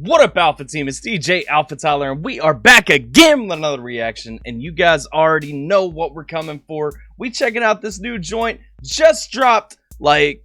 What up, Alpha Team? It's DJ AlphaTyler, and we are back again with another reaction. And you guys already know what we're coming for. We checking out this new joint. Just dropped like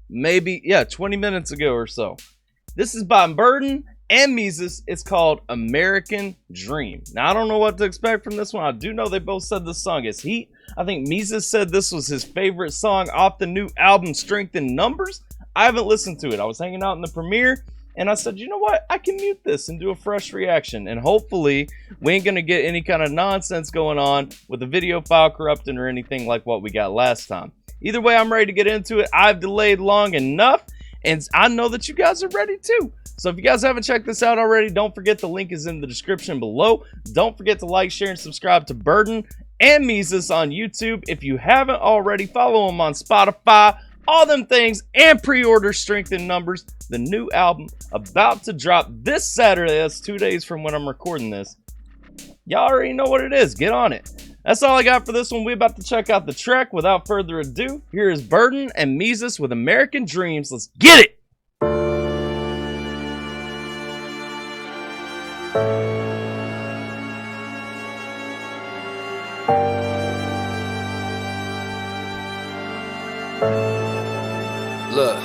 maybe 20 minutes ago or so. This is by Burden and Mesus. It's called American Dream. Now I don't know what to expect from this one. I do know they both said this song is heat. I think Mesus said this was his favorite song off the new album Strength in Numbers. I haven't listened to it. I was hanging out in the premiere and I said, you know what? I can mute this and do a fresh reaction. And hopefully we ain't gonna get any kind of nonsense going on with the video file corrupting or anything like what we got last time. Either way, I'm ready to get into it. I've delayed long enough and I know that you guys are ready too. So if you guys haven't checked this out already, don't forget the link is in the description below. Don't forget to like, share, and subscribe to Burden and Mesus on YouTube. If you haven't already, follow them on Spotify, all them things, and pre-order Strength in Numbers, the new album about to drop this Saturday. That's 2 days from when I'm recording this. Y'all already know what it is. Get on it. That's all I got for this one. We're about to check out the track. Without further ado, here is Burden and Mesus with American Dreams. Let's get it. Look,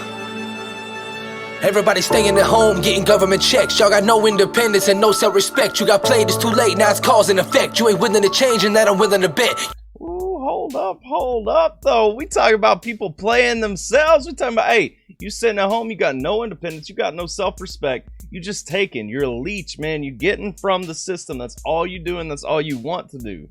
everybody staying at home, getting government checks. Y'all got no independence and no self-respect. You got played, it's too late, now it's cause and effect. You ain't willing to change and that I'm willing to bet. Ooh, hold up, though. We talking about people playing themselves. We talking about, hey, you sitting at home, you got no independence, you got no self-respect. You just taking, you're a leech, man. You getting from the system. That's all you do and that's all you want to do.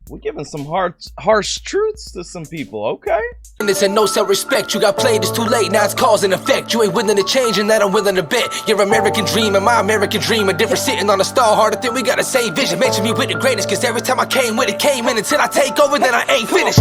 We're giving some harsh truths to some people, okay? And no self-respect. You got played, it's too late, now it's cause and effect. You ain't willing to change and that I'm willing to bet. Your American dream and my American dream are different. Sitting on a star, harder than we got the same vision. Mention me with the greatest, cause every time I came with it, came in until I take over, then I ain't finished.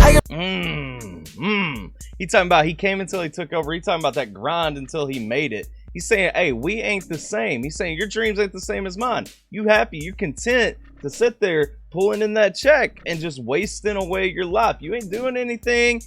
He talking about he came until he took over. He talking about that grind until he made it. He's saying, hey, we ain't the same. He's saying your dreams ain't the same as mine. You happy, you content to sit there pulling in that check and just wasting away your life. You ain't doing anything.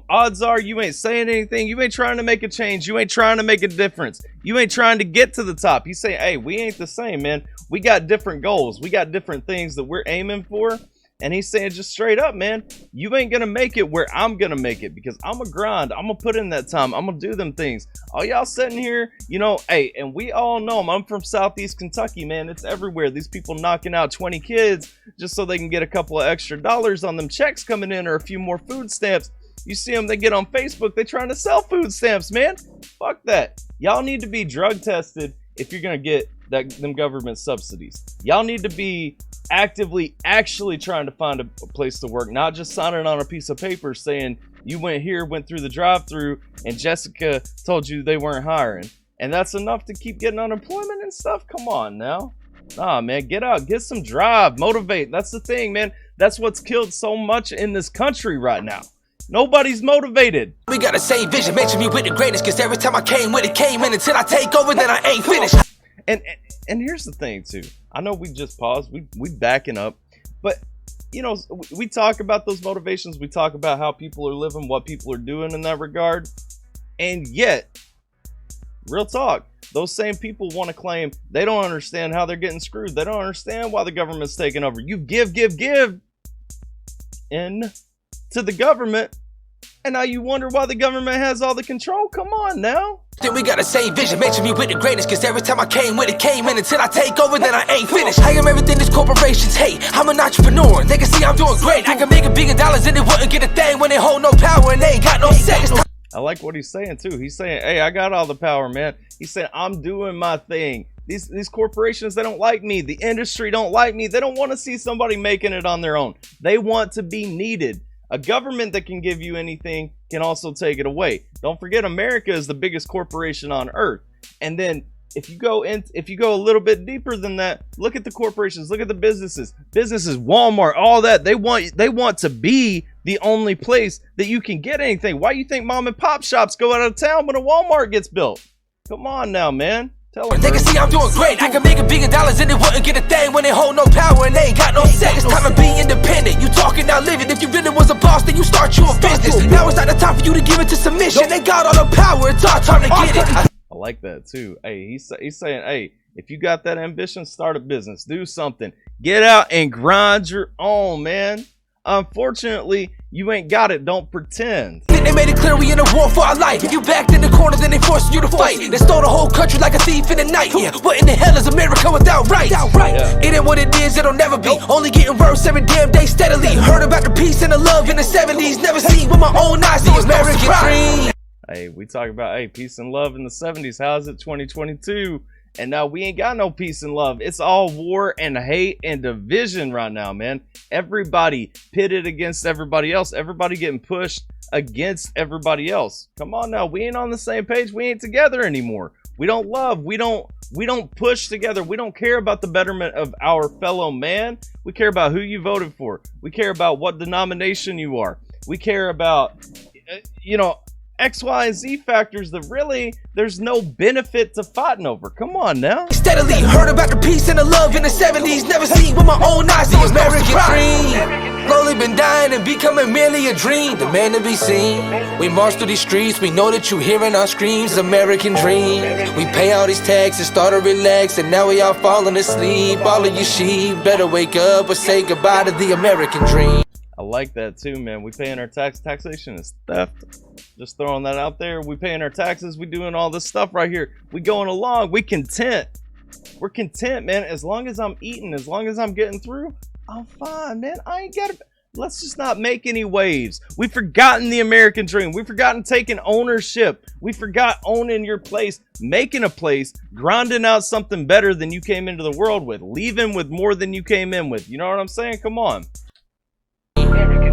Odds are you ain't saying anything. You ain't trying to make a change. You ain't trying to make a difference. You ain't trying to get to the top. He's saying, hey, we ain't the same, man. We got different goals. We got different things that we're aiming for. And he's saying just straight up, man, you ain't gonna make it where I'm gonna make it because I'm gonna grind. I'm gonna put in that time. I'm gonna do them things. All y'all sitting here, you know, hey, and we all know I'm from Southeast Kentucky, man. It's everywhere. These people knocking out 20 kids just so they can get a couple of extra dollars on them checks coming in or a few more food stamps. You see them, they get on Facebook, they trying to sell food stamps, man. Fuck that. Y'all need to be drug tested if you're gonna get them government subsidies. Y'all need to be actively actually trying to find a place to work, not just signing on a piece of paper saying you went here, went through the drive-through, and Jessica told you they weren't hiring. And that's enough to keep getting unemployment and stuff? Come on now. Nah, man, get out, get some drive, motivate. That's the thing, man. That's what's killed so much in this country right now. Nobody's motivated. We got the same vision, mention me with the greatest, cause every time I came with it, came in until I take over, then I ain't finished. And here's the thing too. I know we just paused, we backing up, but you know, we talk about those motivations, we talk about how people are living, what people are doing in that regard, and yet, real talk, those same people want to claim they don't understand how they're getting screwed. They don't understand why the government's taking over. You give in to the government, and now you wonder why the government has all the control. Come on now. Then we got the same vision, mention me with the greatest, cause every time I came with it, came in until I take over, then I ain't finished. I am everything these corporations hate. I'm an entrepreneur, they can see I'm doing great. I can make $1 billion and they wouldn't get a thing when they hold no power and they ain't got no sex. I like what he's saying too. He's saying, hey, I got all the power, man. He's saying, I'm doing my thing. These corporations, they don't like me. The industry don't like me. They don't want to see somebody making it on their own. They want to be needed. A government that can give you anything can also take it away. Don't forget, America is the biggest corporation on earth. And then if you go a little bit deeper than that, look at the corporations, look at the businesses, Walmart, all that. They want to be the only place that you can get anything. Why you think mom and pop shops go out of town when a Walmart gets built? Come on now, man. They can see I'm doing great. I can make $1 billion and they wouldn't get a thing when they hold no power and they ain't got no sex. It's time to be independent. You talking, now living. If you really was a boss, then you start your business. Now it's not the time for you to give it to submission. They got all the power. It's our time to get it. I like that too. Hey, he's saying, hey, If you got that ambition, start a business, do something, get out and grind your own, man. Unfortunately, you ain't got it. Don't pretend. They made it clear we in a war for our life. If you backed in the corner, then they forced you to fight. They stole the whole country like a thief in the night. Yeah, what in the hell is America without rights? Yeah. It ain't what it is, it'll never be. Only getting worse every damn day steadily. Heard about the peace and the love in the 70s. Never seen with my own eyes the American dream. Hey, we talk about, peace and love in the 70s. How's it 2022? And now we ain't got no peace and love. It's all war and hate and division right now, man. Everybody pitted against everybody else. Everybody getting pushed against everybody else. Come on now, we ain't on the same page. We ain't together anymore. We don't love. We don't push together. We don't care about the betterment of our fellow man. We care about who you voted for. We care about what denomination you are. We care about, X, Y, and Z factors that really there's no benefit to fighting over. Come on now. Steadily heard about the peace and the love in the 70s. Never seen with my own eyes the American dream. Slowly been dying and becoming merely a dream. The man to be seen. We march through these streets. We know that you hearing our screams. American dream. We pay all these taxes, start to relax, and now we all falling asleep. All of you sheep better wake up or say goodbye to the American dream. I like that too, man. We paying our taxation is theft. Just throwing that out there. We paying our taxes. We doing all this stuff right here. We going along. We content. We're content, man. As long as I'm eating, as long as I'm getting through, I'm fine, man. I ain't got to. Let's just not make any waves. We've forgotten the American dream. We've forgotten taking ownership. We forgot owning your place, making a place, grinding out something better than you came into the world with, leaving with more than you came in with. You know what I'm saying? Come on.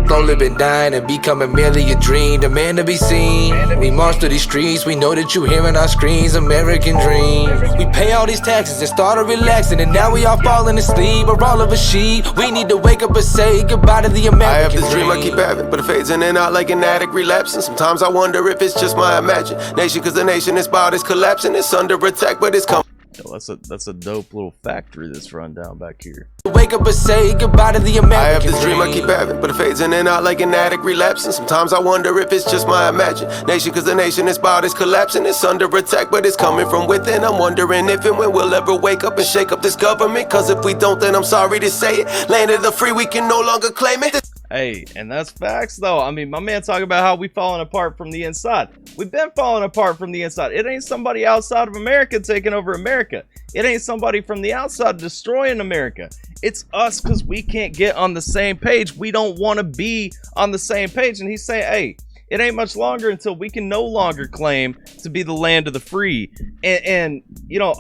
Slowly been dying and becoming merely a dream. The man to be seen. We march through these streets. We know that you hearing our screams. American dream. We pay all these taxes and started relaxing, and now we all falling asleep. We're all of a sheep. We need to wake up and say goodbye to the American dream. I have this dream I keep having, but it fades in and out like an addict relapsing. Sometimes I wonder if it's just my imagination, cause the nation is about is collapsing. It's under attack, but it's coming. Yo, that's a dope little factory that's run down back here. Wake up and say goodbye to the American I have this dream I keep having, but it fades in and out like an addict relapsing. Sometimes I wonder if it's just my imagination, cause the nation is about is collapsing. It's under attack, but it's coming from within. I'm wondering if and when we'll ever wake up and shake up this government, cause if we don't, then I'm sorry to say it. Land of the free, we can no longer claim it. Hey, and that's facts though. I mean, my man talking about how we falling apart from the inside. We've been falling apart from the inside. It ain't somebody outside of America taking over America. It ain't somebody from the outside destroying America. It's us, because we can't get on the same page. We don't want to be on the same page. And he's saying, hey, it ain't much longer until we can no longer claim to be the land of the free. And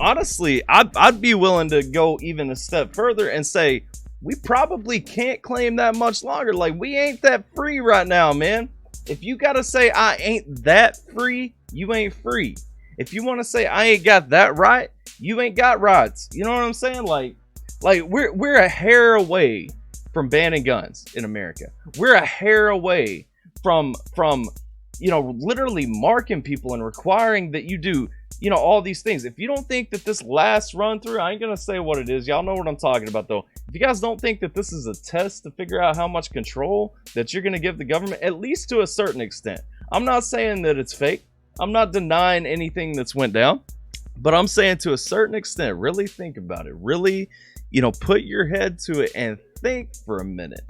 honestly, I'd be willing to go even a step further and say, we probably can't claim that much longer. Like, we ain't that free right now, man. If you gotta say I ain't that free, you ain't free. If you want to say I ain't got that right, you ain't got rights. You know what I'm saying? Like we're a hair away from banning guns in America. We're a hair away from literally marking people and requiring that you do all these things. If you don't think that this last run through, I ain't gonna say what it is, y'all know what I'm talking about though. If you guys don't think that this is a test to figure out how much control that you're gonna give the government, at least to a certain extent. I'm not saying that it's fake. I'm not denying anything that's went down, but I'm saying to a certain extent, really think about it. Really, put your head to it and think for a minute.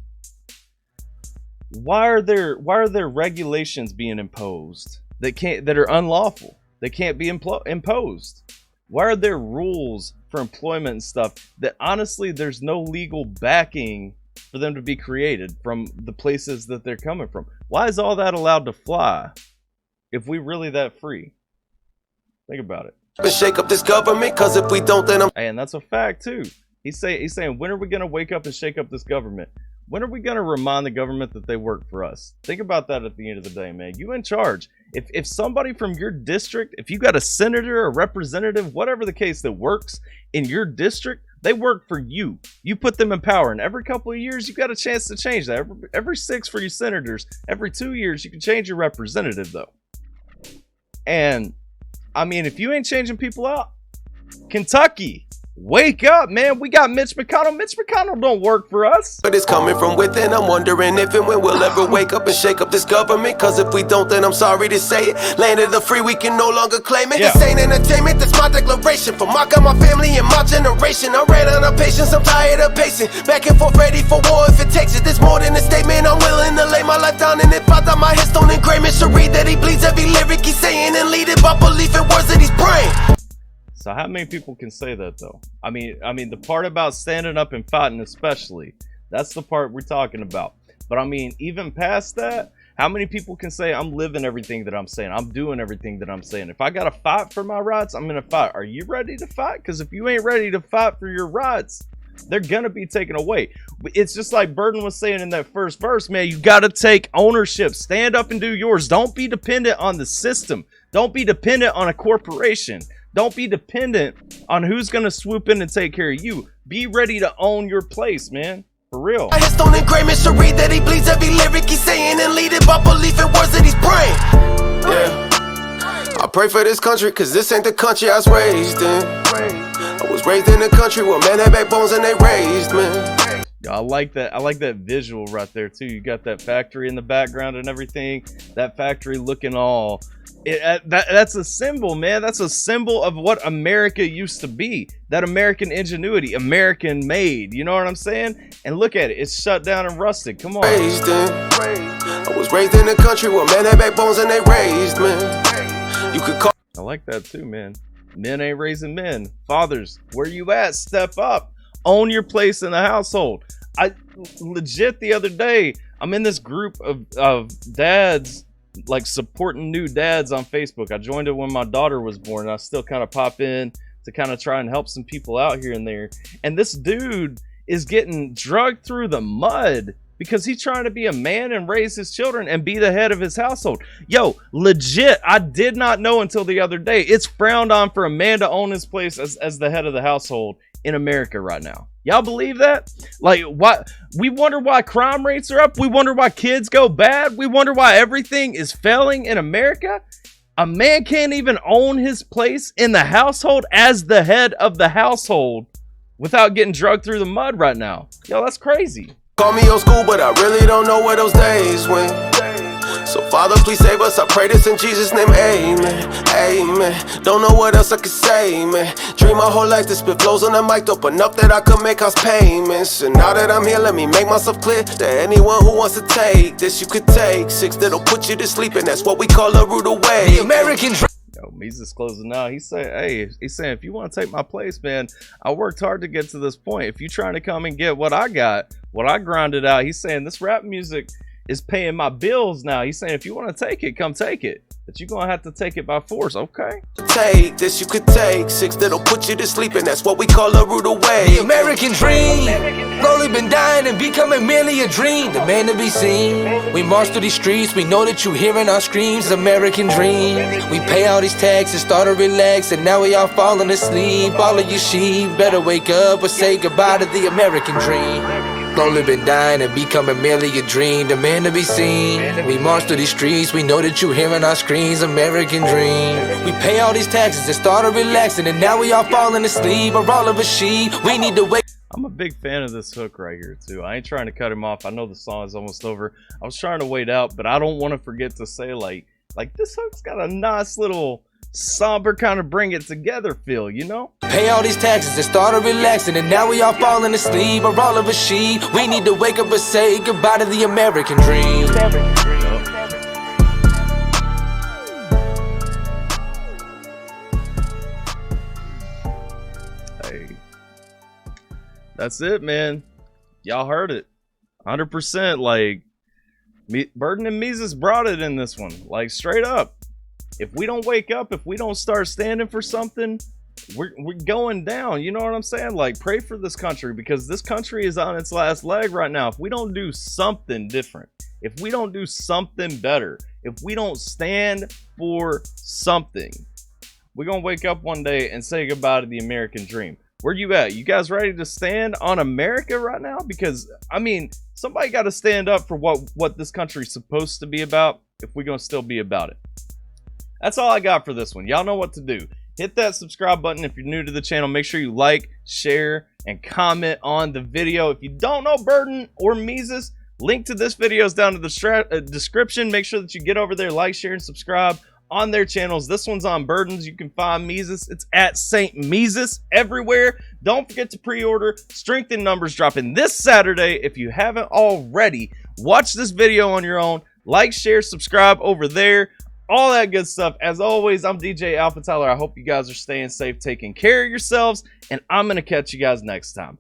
Why are there regulations being imposed that are unlawful? They can't be imposed. Why are there rules for employment and stuff that honestly there's no legal backing for them to be created from the places that they're coming from? Why is all that allowed to fly if we really that free? Think about it. Shake up this government, cause if we don't, then I'm. And that's a fact too. He's saying, when are we gonna wake up and shake up this government? When are we gonna remind the government that they work for us? Think about that at the end of the day, man. You in charge. If somebody from your district, if you got a senator, a representative, whatever the case that works in your district, they work for you. You put them in power, and every couple of years you got a chance to change that. Every 6 for your senators, every 2 years you can change your representative though. And I mean, if you ain't changing people out, Kentucky, Wake up, man. We got Mitch McConnell. Mitch McConnell don't work for us. But it's coming from within. I'm wondering if and when we'll ever wake up and shake up this government. Cause if we don't, then I'm sorry to say it. Land of the free, we can no longer claim it. Yeah. This ain't entertainment, that's my declaration. For my God, my family, and my generation. I ran out of patience, I'm tired of pacing. Back and forth, ready for war if it takes it. This more than a statement, I'm willing to lay my life down. And if I die, my headstone engraving should read that he bleeds every lyric he's saying. And lead it by belief in words that he's praying. So how many people can say that though? I mean the part about standing up and fighting especially, that's the part we're talking about. But I mean, even past that, how many people can say I'm living everything that I'm saying? I'm doing everything that I'm saying. If I gotta fight for my rights, I'm gonna fight. Are you ready to fight? Because if you ain't ready to fight for your rights, they're gonna be taken away. It's just like Burden was saying in that first verse, man, you gotta take ownership. Stand up and do yours. Don't be dependent on the system. Don't be dependent on a corporation. Don't be dependent on who's gonna swoop in and take care of you. Be ready to own your place, man. For real. My headstone engraving should read that he bleeds every lyric he's saying. And lead it by belief in words that he's praying. Yeah. I pray for this country, cause this ain't the country I was raised in. I was raised in a country where men had backbones and they raised men. I like that. I like that visual right there too. You got that factory in the background and everything. That factory looking all. That's a symbol, man. That's a symbol of what America used to be. That American ingenuity, American made. You know what I'm saying? And look at it. It's shut down and rusted. Come on. I was raised in a country where men had backbones and they raised men. You could call. I like that too, man. Men ain't raising men. Fathers, where you at? Step up. Own your place in the household. I legit the other day, I'm in this group of dads, like supporting new dads on Facebook. I joined it when my daughter was born. And I still kind of pop in to kind of try and help some people out here and there. And this dude is getting drugged through the mud because he's trying to be a man and raise his children and be the head of his household. Yo, legit, I did not know until the other day. It's frowned on for a man to own his place as the head of the household in America right now. Y'all believe that? Like, what? We wonder why crime rates are up. We wonder why kids go bad. We wonder why everything is failing in America. A man can't even own his place in the household as the head of the household without getting drugged through the mud right now. Yo, that's crazy. Call me old school, but I really don't know where those days went. So Father, please save us. I pray this in Jesus' name, amen, amen. Don't know what else I could say, man. Dream my whole life to spit flows on the mic, up enough that I could make house payments. And now that I'm here, let me make myself clear to anyone who wants to take this. You could take 6 that'll put you to sleep, and that's what we call a rude away. The American dream. Yo, Mesus closing out. He's saying, hey, if you want to take my place, man, I worked hard to get to this point. If you're trying to come and get what I got, what I grinded out, he's saying this rap music is paying my bills now. He's saying if you want to take it, come take it. But you're gonna have to take it by force, okay? Take this, you could take 6 that'll put you to sleep, and that's what we call a rude away. The American dream, slowly been dying and becoming merely a dream. The man to be seen. We march through these streets, we know that you hearing our screams. American dream. We pay all these taxes, start to relax, and now we all falling asleep. All of you sheep better wake up or say goodbye to the American dream. Slowly been dying and becoming merely a dream. The man to be seen. We march through these streets, we know that you hearing our screams. American dream. We pay all these taxes and started relaxing, and now we all falling asleep. Or all of us sheep. We need to wake. I'm a big fan of this hook right here too. I ain't trying to cut him off. I know the song is almost over. I was trying to wait out, but I don't want to forget to say like this hook's got a nice little somber kind of bring it together feel, you know? Pay all these taxes and started relaxing, and now we all falling asleep. Or all of us sheep. We need to wake up and say goodbye to the American dream. Hey, that's it, man. Y'all heard it 100%. Like Burden and Mesus brought it in this one, like straight up. If we don't wake up, if we don't start standing for something, we're going down. You know what I'm saying? Like, pray for this country, because this country is on its last leg right now. If we don't do something different, if we don't do something better, if we don't stand for something, we're gonna wake up one day and say goodbye to the American dream. Where you at? You guys ready to stand on America right now? Because I mean, somebody got to stand up for what this country's supposed to be about if we're gonna still be about it. That's all I got for this one. Y'all know what to do. hit that subscribe button. If you're new to the channel, make sure you like, share, and comment on the video. If you don't know Burden or Mesus, link to this video is down in the description. Make sure that you get over there, like, share, and subscribe on their channels. This one's on Burdens. You can find Mesus. It's at St. Mesus everywhere. Don't forget to pre-order. Strength in Numbers dropping this Saturday. If you haven't already, watch this video on your own. Like, share, subscribe over there. All that good stuff. As always, I'm DJ AlphaTyler. I hope you guys are staying safe, taking care of yourselves, and I'm going to catch you guys next time.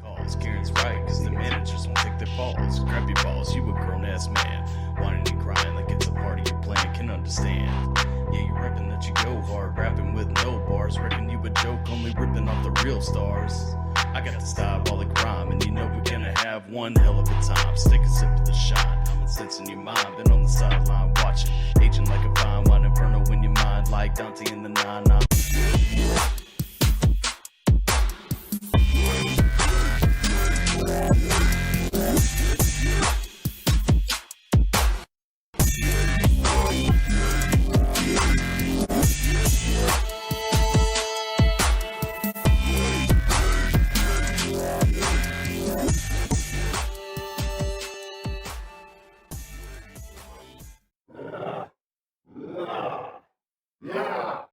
Calls, Karen's right, cause the managers won't take their balls. Grab your balls, you a grown-ass man. Whining and crying like it's a party you're playing, can understand. Yeah, you reppin' that you go hard, rapping with no bars. Reckon you a joke, only ripping off the real stars. I got the diabolic rhyme, and you know we're gonna have one hell of a time. Stick a sip of the shine, common sense in your mind. Been on the sideline watching, aging like a fine wine inferno in your mind, like Dante in the 9-9.